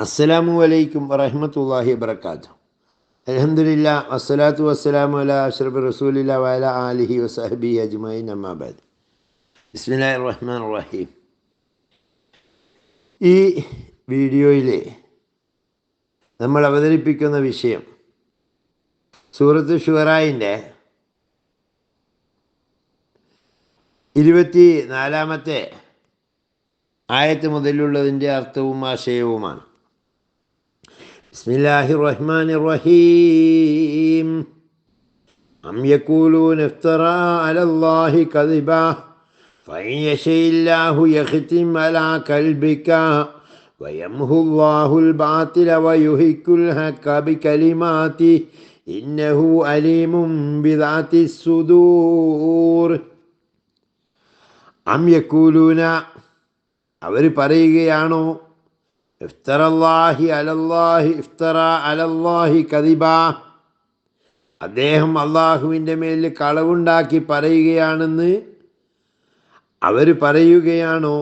അസ്സലാമു അലൈക്കും വറഹ്മത്തുള്ളാഹി വബറകാതുഹു. അൽഹംദുലില്ലാ വസ്സലാത്തു വസ്സലാമു അലാ അഷ്റഫി റസൂലില്ലാ വഅലാ ആലിഹി വസഹ്ബിഹി അജ്മഈൻ അമ്മാ ബഅദ്. ബിസ്മില്ലാഹിർ റഹ്മാനിർ റഹീം. ഈ വീഡിയോയിൽ നമ്മൾ അവതരിപ്പിക്കുന്ന വിഷയം സൂറത്ത് ശുഅറായിൻ്റെ 24-ാമത്തെ ആയത്ത് മുതലുള്ളതിൻ്റെ അർത്ഥവും ആശയവുമാണ്. ബിസ്മില്ലാഹിർ റഹ്മാനിർ റഹീം. അം യഖൂലൂന ഇഫ്തറാ അലല്ലാഹി കദിബാ ഫഇൻ യശഇല്ലാഹു യഖ്തിം അലാ ഖൽബിക വയംഹുല്ലാഹുൽ ബാതില വയുഹിക്കുൽ ഹഖ ബികലിമാതി ഇന്നഹു അലീമും ബിദാതിസ് സുദൂർ. അം യഖൂലൂന, അവർ പറയുകയാണോ, ഇഫ്തറ അലല്ലാഹി കദിബാ, അദ്ദേഹം അള്ളാഹുവിൻ്റെ മേൽ കളവുണ്ടാക്കി പറയുകയാണെന്ന് അവർ പറയുകയാണോ?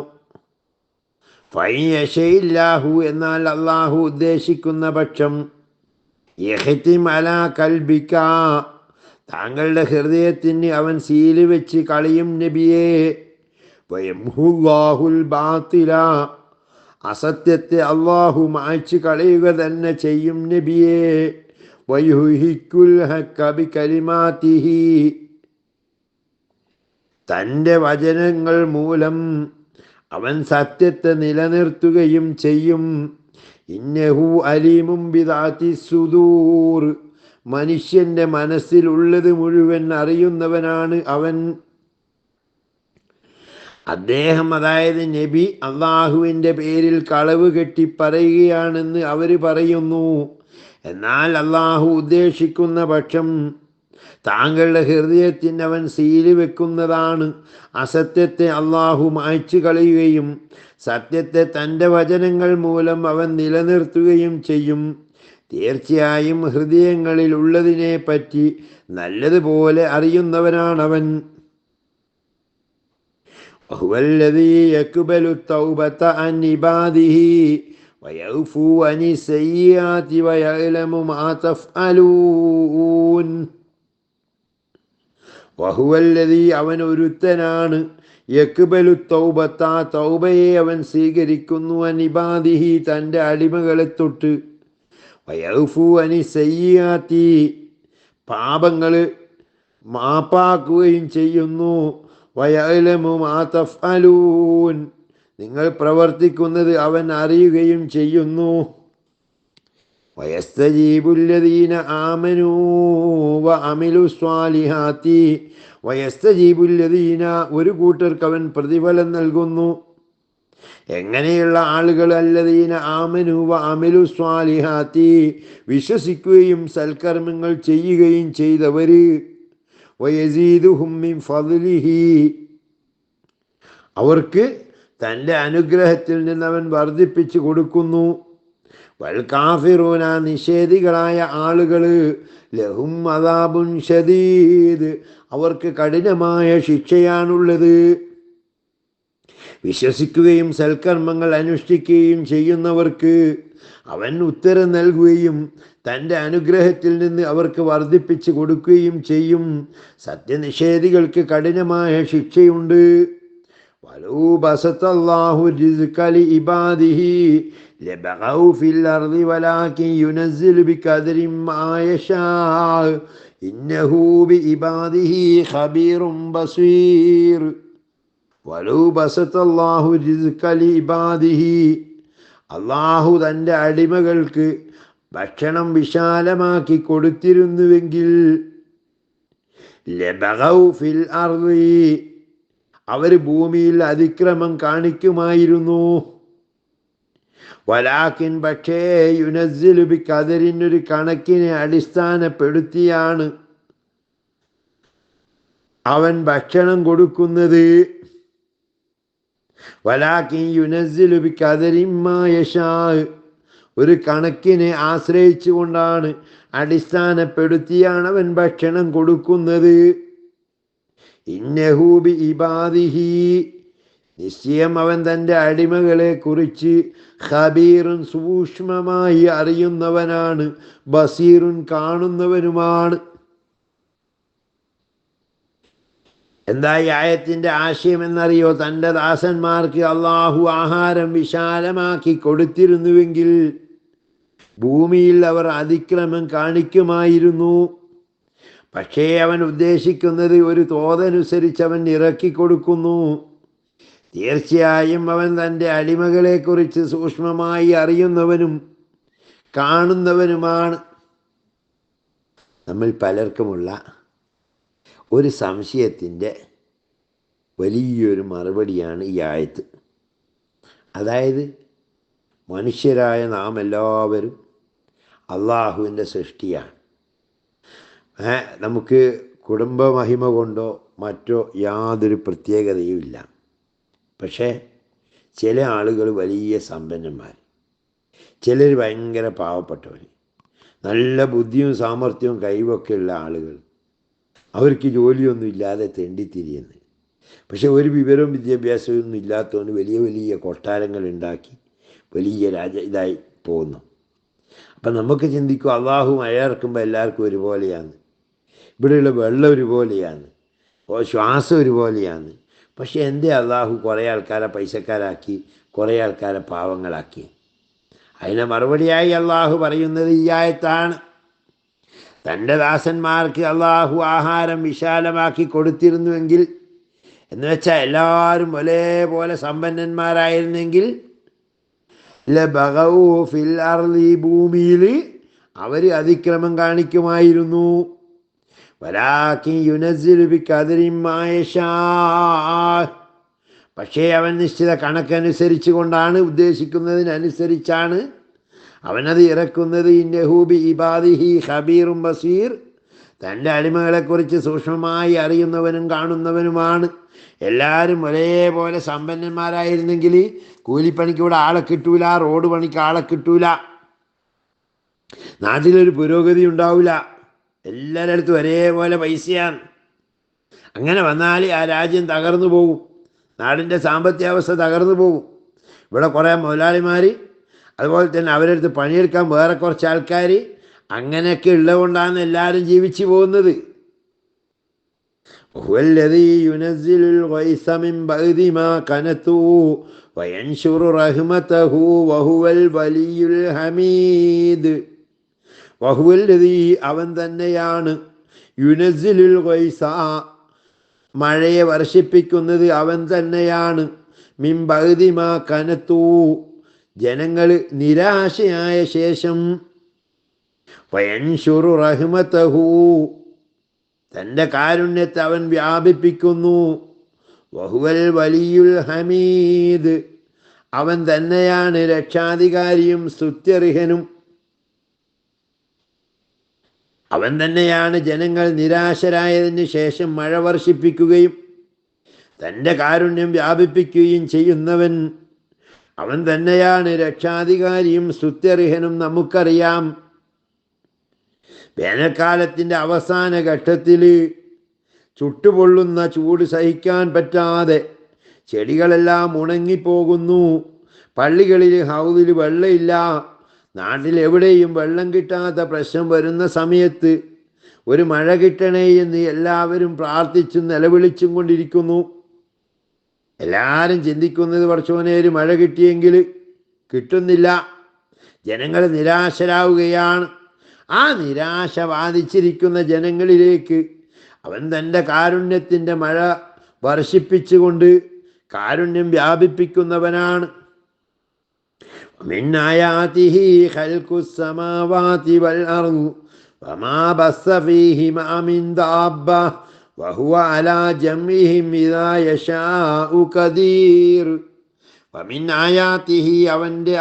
ഫഇൻ യശഇല്ലാഹു, എന്നാൽ അള്ളാഹു ഉദ്ദേശിക്കുന്ന പക്ഷം, യഖ്തിം അലാ ഖൽബിക, താങ്കളുടെ ഹൃദയത്തിന് അവൻ സീല് വെച്ച് കളയും നബിയേ. വയംഹുല്ലാഹുൽ ബാതില, അസത്യത്തെ അള്ളാഹു മായ്ച്ചു കളയുക തന്നെ ചെയ്യും നബിയേ. വയുഹിക്കുൽ ഹഖ ബികലിമാതിഹി, തൻ്റെ വചനങ്ങൾ മൂലം അവൻ സത്യത്തെ നിലനിർത്തുകയും ചെയ്യും. ഇന്നഹു അലീമും ബിദാതിസ് സുദൂർ, മനുഷ്യൻ്റെ മനസ്സിലുള്ളത് മുഴുവൻ അറിയുന്നവനാണ് അവൻ. അദ്ദേഹം, അതായത് നബി, അള്ളാഹുവിൻ്റെ പേരിൽ കളവ് കെട്ടി പറയുകയാണെന്ന് അവർ പറയുന്നു. എന്നാൽ അള്ളാഹു ഉദ്ദേശിക്കുന്ന പക്ഷം താങ്കളുടെ ഹൃദയത്തിന് അവൻ സീല് വെക്കുന്നതാണ്. അസത്യത്തെ അള്ളാഹു മായ്ച്ചു കളയുകയും സത്യത്തെ തൻ്റെ വചനങ്ങൾ മൂലം അവൻ നിലനിർത്തുകയും ചെയ്യും. തീർച്ചയായും ഹൃദയങ്ങളിൽ ഉള്ളതിനെ പറ്റി നല്ലതുപോലെ അറിയുന്നവനാണവൻ. വഹുവല്ലദീ യഖ്ബലു തൗബത അൻ ഇബാദിഹി വയഗ്ഫു അനി സയ്യിആതി വയഅലമു മാ തഫ്അലൂൻ. വഹുവല്ലദീ, അവൻ ഒരുത്തനാണ്, യഖ്ബലു തൗബത, തൗബയെ അവൻ സ്വീകരിക്കുന്നു, അൻ ഇബാദിഹി, തൻ്റെ അടിമകളെ തൊട്ട്, വയഗ്ഫു അനി സയ്യിആതി, പാപങ്ങൾ മാപ്പാക്കുകയും ചെയ്യുന്നു, വയഅലമു മാ തഫ്അലൂൻ, നിങ്ങൾ പ്രവർത്തിക്കുന്നത് അവൻ അറിയുകയും ചെയ്യുന്നു. വയസ്തജീബുല്ലദീന ആമനൂ വഅമിലു സ്വാലിഹാത്തി, വയസ്തജീബുല്ലദീന, ഒരു കൂട്ടർക്ക് അവൻ പ്രതിഫലം നൽകുന്നു. എങ്ങനെയുള്ള ആളുകൾ? അല്ലദീന ആമനൂ വഅമിലു സ്വാലിഹാത്തി, വിശ്വസിക്കുകയും സൽക്കർമ്മങ്ങൾ ചെയ്യുകയും ചെയ്തവർ. വയസീദുഹും മിൻ ഫദ്ലിഹി, അവർക്ക് തൻ്റെ അനുഗ്രഹത്തിൽ നിന്ന് അവൻ വർദ്ധിപ്പിച്ചു കൊടുക്കുന്നു. വൽ കാഫിറൂന, നിഷേധികളായ ആളുകൾ, ലഹും അദാബുൻ ശദീദ്, അവർക്ക് കഠിനമായ ശിക്ഷയാണുള്ളത്. വിശ്വസിക്കുകയും സൽക്കർമ്മങ്ങൾ അനുഷ്ഠിക്കുകയും ചെയ്യുന്നവർക്ക് അവൻ ഉത്തരം നൽകുകയും തൻ്റെ അനുഗ്രഹത്തിൽ നിന്ന് അവർക്ക് വർദ്ധിപ്പിച്ചു കൊടുക്കുകയും ചെയ്യും. സത്യനിഷേധികൾക്ക് കഠിനമായ ശിക്ഷയുണ്ട്. വലൗ ബസതല്ലാഹു റിസ്ക ലിഇബാദിഹി ലബഗൗ ഫിൽ അർളി വലാകിൻ യുനസ്സിലു ബിഖദരി മാ യശാ ഇന്നഹു ബിഇബാദിഹി ഖബീറുൻ ബസീർ. വലൗ ബസതല്ലാഹു റിസ്ക ലിഇബാദിഹി, അള്ളാഹു തൻ്റെ അടിമകൾക്ക് ഭക്ഷണം വിശാലമാക്കി കൊടുത്തിരുന്നുവെങ്കിൽ, ലബഗൗ ഫിൽ അർളി, അവർ ഭൂമിയിൽ അതിക്രമം കാണിക്കുമായിരുന്നു. വലാകിൻ, പക്ഷേ, യുനസ്സിലു ബിഖദരിൻ, ഒരു കണക്കിനെ അടിസ്ഥാനപ്പെടുത്തിയാണ് അവൻ ഭക്ഷണം കൊടുക്കുന്നത്. വലാകിൻ യുനസ്സിലു ബിഖദരി മാ യശാ, ഒരു കണക്കിനെ ആശ്രയിച്ചു കൊണ്ടാണ്, അടിസ്ഥാനപ്പെടുത്തിയാണ് അവൻ ഭക്ഷണം കൊടുക്കുന്നത്. ഇന്നഹു ബിഇബാദിഹി, നിശ്ചയം അവൻ തൻ്റെ അടിമകളെ കുറിച്ച് ഖബീറുൻ സൂക്ഷ്മമായി അറിയുന്നവനാണ്, ബസീറുൻ കാണുന്നവനുമാണ്. എന്താ ഈ ആയത്തിൻ്റെ ആശയം എന്നറിയോ? തൻ്റെ ദാസന്മാർക്ക് അള്ളാഹു ആഹാരം വിശാലമാക്കി കൊടുത്തിരുന്നുവെങ്കിൽ ഭൂമിയിൽ അവർ അതിക്രമം കാണിക്കുമായിരുന്നു. പക്ഷേ അവൻ ഉദ്ദേശിക്കുന്നത് ഒരു തോതനുസരിച്ച് അവൻ ഇറക്കി കൊടുക്കുന്നു. തീർച്ചയായും അവൻ തൻ്റെ അടിമകളെക്കുറിച്ച് സൂക്ഷ്മമായി അറിയുന്നവനും കാണുന്നവനുമാണ്. നമ്മൾ പലർക്കുമുള്ള ഒരു സംശയത്തിൻ്റെ വലിയൊരു മറുപടിയാണ് ഈ ആയത്ത്. അതായത് മനുഷ്യരായ നാം എല്ലാവരും അള്ളാഹുവിൻ്റെ സൃഷ്ടിയാണ്. നമുക്ക് കുടുംബ മഹിമ കൊണ്ടോ മറ്റോ യാതൊരു പ്രത്യേകതയുമില്ല. പക്ഷേ ചില ആളുകൾ വലിയ സമ്പന്നന്മാർ, ചിലർ ഭയങ്കര പാവപ്പെട്ടവർ, നല്ല ബുദ്ധിയും സാമർഥ്യവും കഴിവൊക്കെയുള്ള ആളുകൾ, അവർക്ക് ജോലിയൊന്നും ഇല്ലാതെ തെണ്ടിത്തിരിയുന്നു. പക്ഷെ ഒരു വിവരവും വിദ്യാഭ്യാസവും ഒന്നും ഇല്ലാത്തവന് വലിയ വലിയ കൊട്ടാരങ്ങൾ ഉണ്ടാക്കി വലിയ ഇതായി പോകുന്നു. അപ്പം നമുക്ക് ചിന്തിക്കും അള്ളാഹു മഴ ഇറക്കുമ്പോൾ എല്ലാവർക്കും ഒരുപോലെയാണ്, ഇവിടെയുള്ള വെള്ളം ഒരുപോലെയാണ്, ശ്വാസം ഒരുപോലെയാണ്. പക്ഷെ എന്തേ അള്ളാഹു കുറേ ആൾക്കാരെ പൈസക്കാരാക്കി കുറേ ആൾക്കാരെ പാവങ്ങളാക്കി? അതിന് മറുപടിയായി അള്ളാഹു പറയുന്നത് ഈ ആയത്താണ്. തൻ്റെ ദാസന്മാർക്ക് അള്ളാഹു ആഹാരം വിശാലമാക്കി കൊടുത്തിരുന്നുവെങ്കിൽ, എന്ന് വെച്ചാൽ എല്ലാവരും ഒരേപോലെ സമ്പന്നന്മാരായിരുന്നെങ്കിൽ, ലബഗൗ ഫിൽ അർളി, ഭൂമിയിൽ അവർ അതിക്രമം കാണിക്കുമായിരുന്നു. വലാകിൻ യുനസ്സിലു ബിഖദരി മാ യശാ, പക്ഷേ അവൻ നിശ്ചിത കണക്കനുസരിച്ച് കൊണ്ടാണ്, ഉദ്ദേശിക്കുന്നതിനനുസരിച്ചാണ് അവനത് ഇറക്കുന്നത്. ഇന്നഹു ബി ഇബാദിഹി ഖബീറും ബസീർ, തൻ്റെ അടിമകളെക്കുറിച്ച് സൂക്ഷ്മമായി അറിയുന്നവനും കാണുന്നവനുമാണ്. എല്ലാവരും ഒരേപോലെ സമ്പന്നന്മാരായിരുന്നെങ്കിൽ കൂലിപ്പണിക്ക് ഇവിടെ ആളെ കിട്ടൂല, റോഡ് പണിക്ക് ആളെ കിട്ടൂല, നാട്ടിലൊരു പുരോഗതി ഉണ്ടാവില്ല. എല്ലാവരുടെ അടുത്തും ഒരേപോലെ പൈസയാണ്. അങ്ങനെ വന്നാൽ ആ രാജ്യം തകർന്നു പോകും, നാടിൻ്റെ സാമ്പത്തിക അവസ്ഥ തകർന്നു പോകും. ഇവിടെ കുറേ മുതലാളിമാർ, അതുപോലെ തന്നെ അവരടുത്ത് പണിയെടുക്കാൻ വേറെ കുറച്ച് ആൾക്കാർ, അങ്ങനെയൊക്കെ ഉള്ളതുകൊണ്ടാണ് എല്ലാവരും ജീവിച്ചു പോകുന്നത്. ഹുവല്ലദീ യുനസ്സിലുൽ ഗൈസ മിൻ ബഅദി മാ കനതു വയൻശുറു റഹ്മതഹു വഹുവൽ വലിയുൽ ഹമീദ്. വഹുവല്ലദീ, അവൻ തന്നെയാണ്, യുനസ്സിലുൽ ഗൈസ, മഴയെ വർഷിപ്പിക്കുന്നത് അവൻ തന്നെയാണ്, മിൻ ബഅദി മാ കനതു, ജനങ്ങൾ നിരാശയായ ശേഷം, വയൻശുറു റഹ്മതഹു, തൻ്റെ കാരുണ്യത്തെ അവൻ വ്യാപിപ്പിക്കുന്നു, വഹുവൽ വലിയുൽ ഹമീദ്, അവൻ തന്നെയാണ് രക്ഷാധികാരിയും സ്തുത്യർഹനും. അവൻ തന്നെയാണ് ജനങ്ങൾ നിരാശരായതിന് ശേഷം മഴ വർഷിപ്പിക്കുകയും തൻ്റെ കാരുണ്യം വ്യാപിപ്പിക്കുകയും ചെയ്യുന്നവൻ. അവൻ തന്നെയാണ് രക്ഷാധികാരിയും സ്തുത്യർഹനും. നമുക്കറിയാം, വേനൽക്കാലത്തിൻ്റെ അവസാന ഘട്ടത്തിൽ ചുട്ടുപൊള്ളുന്ന ചൂട് സഹിക്കാൻ പറ്റാതെ ചെടികളെല്ലാം ഉണങ്ങിപ്പോകുന്നു. പള്ളികളിൽ ഹൗദിൽ വെള്ളമില്ല, നാട്ടിലെവിടെയും വെള്ളം കിട്ടാത്ത പ്രശ്നം വരുന്ന സമയത്ത് ഒരു മഴ കിട്ടണേ എന്ന് എല്ലാവരും പ്രാർത്ഥിച്ചും നിലവിളിച്ചും കൊണ്ടിരിക്കുന്നു. എല്ലാവരും ചിന്തിക്കുന്നത് പടച്ചോനെ ഒരു മഴ കിട്ടിയെങ്കിൽ, കിട്ടുന്നില്ല. ജനങ്ങൾ നിരാശരാവുകയാണ്. ആ നിരാശ ബാധിച്ചിരിക്കുന്ന ജനങ്ങളിലേക്ക് അവൻ തൻ്റെ കാരുണ്യത്തിൻ്റെ മഴ വർഷിപ്പിച്ചുകൊണ്ട് കാരുണ്യം വ്യാപിപ്പിക്കുന്നവനാണ്. മിൻ ആയാതിഹി ഖൽഖുസ് സമാവാതി വൽ അർദ് വമാ ബസ്സ ഫീഹിമാ മിൻ ദാബ്ബ വഹുവ അലാ ജംഇഹിം ഇദാ യശാഉ ഖദീർ. വമിൻ ആയാതിഹി, അവൻ്റെ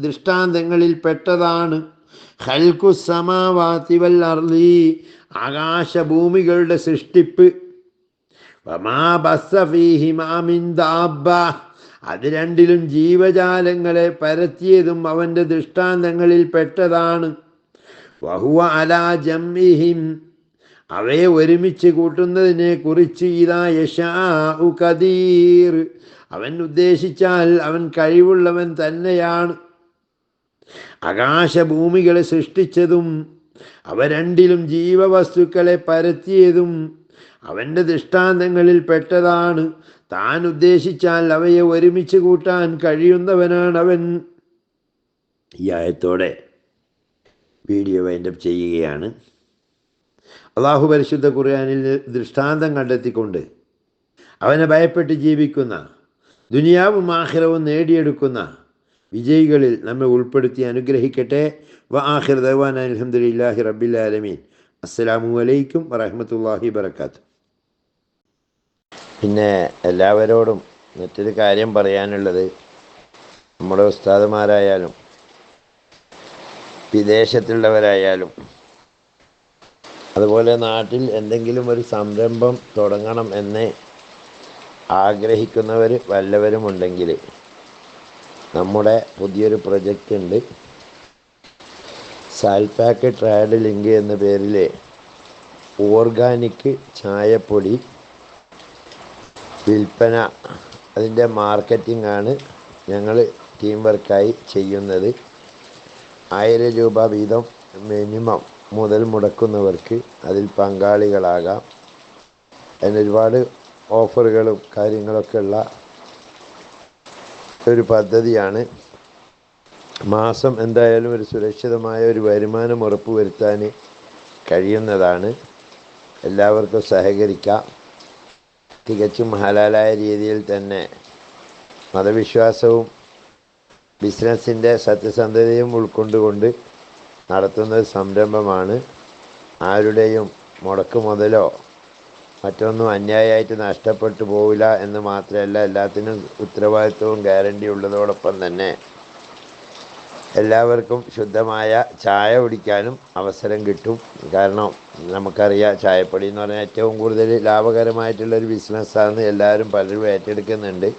ദൃഷ്ടാന്തങ്ങളിൽ പെട്ടതാണ്, ഖൽഖുസ് സമാവാതി വൽ അർളി, ആകാശഭൂമികളുടെ സൃഷ്ടിപ്പ്, വമാ ബസ്സ ഫീഹിമാ മിൻ ദാബ്ബ, അത് രണ്ടിലും ജീവജാലങ്ങളെ പരത്തിയതും അവൻ്റെ ദൃഷ്ടാന്തങ്ങളിൽ പെട്ടതാണ്. വഹുവ അലാ ജംഇഹിം, അവയെ ഒരുമിച്ച് കൂട്ടുന്നതിനെ കുറിച്ച് ഇദാ യശാഉ ഖദീർ, അവൻ ഉദ്ദേശിച്ചാൽ അവൻ കഴിവുള്ളവൻ തന്നെയാണ്. ആകാശഭൂമികളെ സൃഷ്ടിച്ചതും അവ രണ്ടിലും ജീവവസ്തുക്കളെ പരത്തിയതും അവൻ്റെ ദൃഷ്ടാന്തങ്ങളിൽ പെട്ടതാണ്. താൻ ഉദ്ദേശിച്ചാൽ അവയെ ഒരുമിച്ച് കൂട്ടാൻ കഴിയുന്നവനാണ് അവൻ. ഈ ആയത്തോടെ വീഡിയോ വൈൻഡപ്പ് ചെയ്യുകയാണ്. അള്ളാഹു പരിശുദ്ധ ഖുർആനിൽ ദൃഷ്ടാന്തം കണ്ടെത്തിക്കൊണ്ട് അവനെ ഭയപ്പെട്ട് ജീവിക്കുന്ന, ദുനിയാവും ആഖിറവും നേടിയെടുക്കുന്ന വിജയികളിൽ നമ്മെ ഉൾപ്പെടുത്തി അനുഗ്രഹിക്കട്ടെ. വ ആഖിർ ദഅ്വാനാ അൽഹംദുലില്ലാഹി റബ്ബിൽ ആലമീൻ. അസ്സലാമു അലൈക്കും വറഹ്മത്തുള്ളാഹി വബറകാതുഹു. പിന്നെ എല്ലാവരോടും മറ്റൊരു കാര്യം പറയാനുള്ളത്, നമ്മുടെ ഉസ്താദുമാരായാലും വിദേശത്തുള്ളവരായാലും അതുപോലെ നാട്ടിൽ എന്തെങ്കിലും ഒരു സംരംഭം തുടങ്ങണം എന്ന് ആഗ്രഹിക്കുന്നവർ വല്ലവരുമുണ്ടെങ്കിൽ നമ്മുടെ പുതിയൊരു പ്രൊജക്റ്റ് ഉണ്ട്. സാൽപാക്ക് ട്രേഡ് ലിങ്ക് എന്ന പേരിൽ ഓർഗാനിക് ചായപ്പൊടി വിൽപ്പന, അതിൻ്റെ മാർക്കറ്റിംഗ് ആണ് ഞങ്ങൾ ടീം വർക്കായി ചെയ്യുന്നത്. 1000 രൂപ വീതം മിനിമം മുതൽ മുടക്കുന്നവർക്ക് അതിൽ പങ്കാളികളാകാം. അതിന് ഒരുപാട് ഓഫറുകളും കാര്യങ്ങളൊക്കെ ഉള്ള ഒരു പദ്ധതിയാണ്. മാസം എന്തായാലും ഒരു സുരക്ഷിതമായ ഒരു വരുമാനം ഉറപ്പുവരുത്താൻ കഴിയുന്നതാണ്. എല്ലാവർക്കും സഹകരിക്കാം. തികച്ചും ഹലാലായ രീതിയിൽ തന്നെ മതവിശ്വാസവും ബിസിനസ്സിൻ്റെ സത്യസന്ധതയും ഉൾക്കൊണ്ടുകൊണ്ട് നടത്തുന്ന സംരംഭമാണ്. ആരുടെയും മുടക്ക് മുതലോ മറ്റൊന്നും അന്യായമായിട്ട് നഷ്ടപ്പെട്ടു പോവില്ല എന്ന് മാത്രമല്ല, എല്ലാത്തിനും ഉത്തരവാദിത്വവും ഗ്യാരണ്ടി ഉള്ളതോടൊപ്പം തന്നെ എല്ലാവർക്കും ശുദ്ധമായ ചായ കുടിക്കാനും അവസരം കിട്ടും. കാരണം നമുക്കറിയാം, ചായപ്പൊടി എന്ന് പറഞ്ഞാൽ ഏറ്റവും കൂടുതൽ ലാഭകരമായിട്ടുള്ളൊരു ബിസിനസ്സാണ്. എല്ലാവരും പലരും ഏറ്റെടുക്കുന്നുണ്ട്.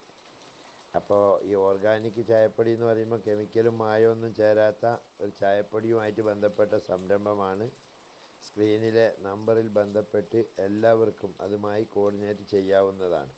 അപ്പോൾ ഈ ഓർഗാനിക് ചായപ്പൊടി എന്ന് പറയുമ്പോൾ കെമിക്കലും മായമൊന്നും ചേരാത്ത ഒരു ചായപ്പൊടിയുമായിട്ട് ബന്ധപ്പെട്ട സംരംഭമാണ്. സ്ക്രീനിലെ നമ്പറിൽ ബന്ധപ്പെട്ട് എല്ലാവർക്കും അതുമായി കോർഡിനേറ്റ് ചെയ്യാവുന്നതാണ്.